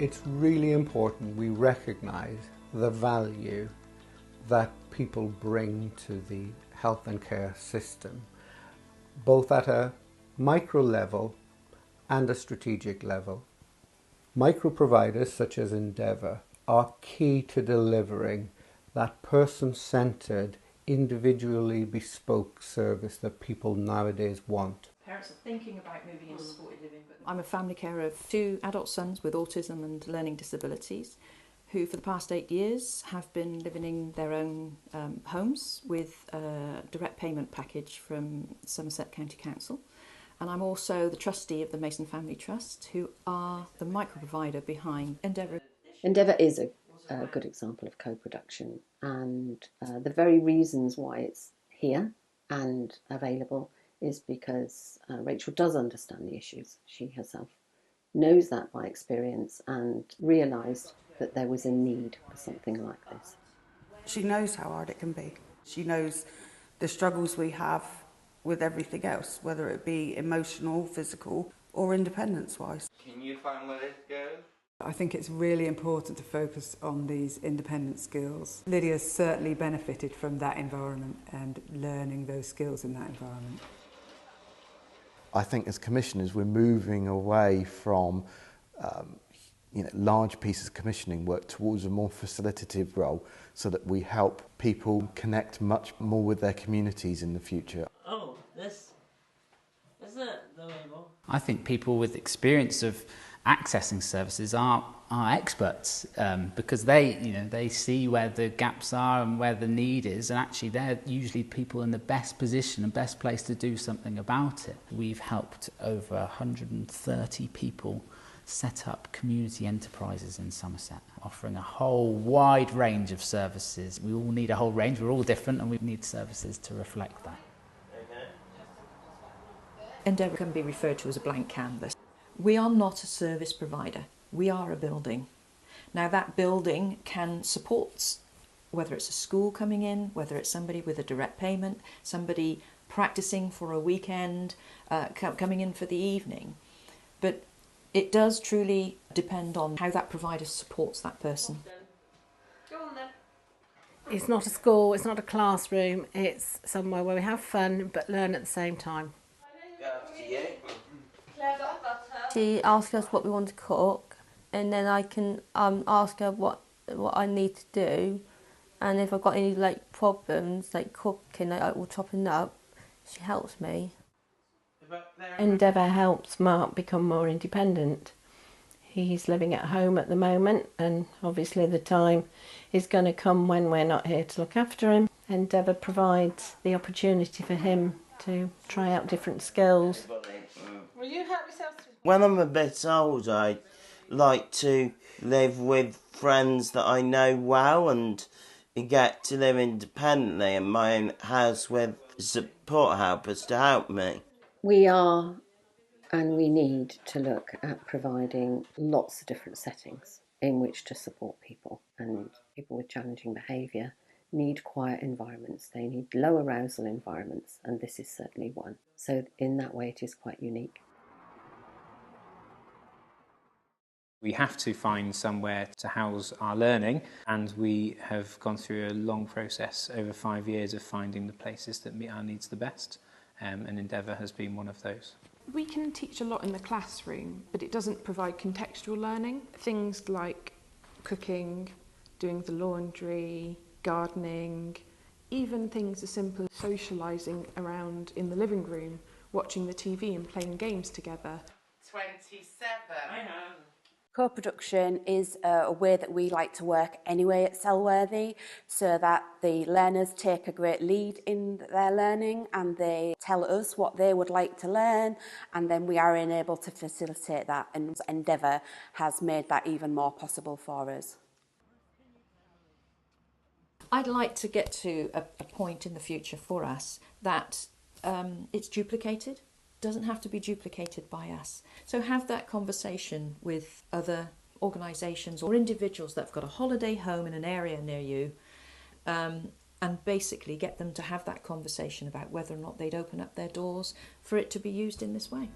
It's really important we recognise the value that people bring to the health and care system, both at a micro level and a strategic level. Micro providers such as Endeavour are key to delivering that person-centred, individually bespoke service that people nowadays want. Parents are thinking about moving into supported living. But I'm a family carer of 2 adult sons with autism and learning disabilities who for the past 8 years have been living in their own homes with a direct payment package from Somerset County Council. And I'm also the trustee of the Mason Family Trust, who are the micro-provider behind Endeavour. Endeavour is a good example of co-production, and the very reasons why it's here and available is because Rachel does understand the issues. She herself knows that by experience and realised that there was a need for something like this. She knows how hard it can be. She knows the struggles we have with everything else, whether it be emotional, physical, or independence-wise. Can you find where this goes? I think it's really important to focus on these independent skills. Lydia's certainly benefited from that environment and learning those skills in that environment. I think as commissioners we're moving away from large pieces of commissioning work towards a more facilitative role so that we help people connect much more with their communities in the future. Oh, this is it the label. I think people with experience of accessing services are experts because they see where the gaps are and where the need is, and actually they're usually people in the best position and best place to do something about it. We've helped over 130 people set up community enterprises in Somerset, offering a whole wide range of services. We all need a whole range, we're all different, and we need services to reflect that. Endeavour can be referred to as a blank canvas. We are not a service provider, we are a building. Now that building can support, whether it's a school coming in, whether it's somebody with a direct payment, somebody practising for a weekend, coming in for the evening. But it does truly depend on how that provider supports that person. Go on then. It's not a school, it's not a classroom, it's somewhere where we have fun but learn at the same time. She asks us what we want to cook, and then I can ask her what I need to do, and if I've got any problems cooking or chopping up, she helps me. Endeavour helps Mark become more independent. He's living at home at the moment, and obviously the time is going to come when we're not here to look after him. Endeavour provides the opportunity for him to try out different skills. Will you help yourself? When I'm a bit older, I like to live with friends that I know well and get to live independently in my own house with support helpers to help me. We are and we need to look at providing lots of different settings in which to support people, and people with challenging behaviour need quiet environments, they need low arousal environments, and this is certainly one. So in that way it is quite unique. We have to find somewhere to house our learning, and we have gone through a long process over 5 years of finding the places that meet our needs the best, and Endeavour has been one of those. We can teach a lot in the classroom, but it doesn't provide contextual learning. Things like cooking, doing the laundry, gardening, even things as simple as socialising around in the living room, watching the TV and playing games together. 27. I know. Co-production is a way that we like to work anyway at Selworthy, so that the learners take a great lead in their learning and they tell us what they would like to learn, and then we are able to facilitate that, and Endeavour has made that even more possible for us. I'd like to get to a point in the future for us that it's duplicated. Doesn't have to be duplicated by us. So have that conversation with other organisations or individuals that have got a holiday home in an area near you, and basically get them to have that conversation about whether or not they'd open up their doors for it to be used in this way.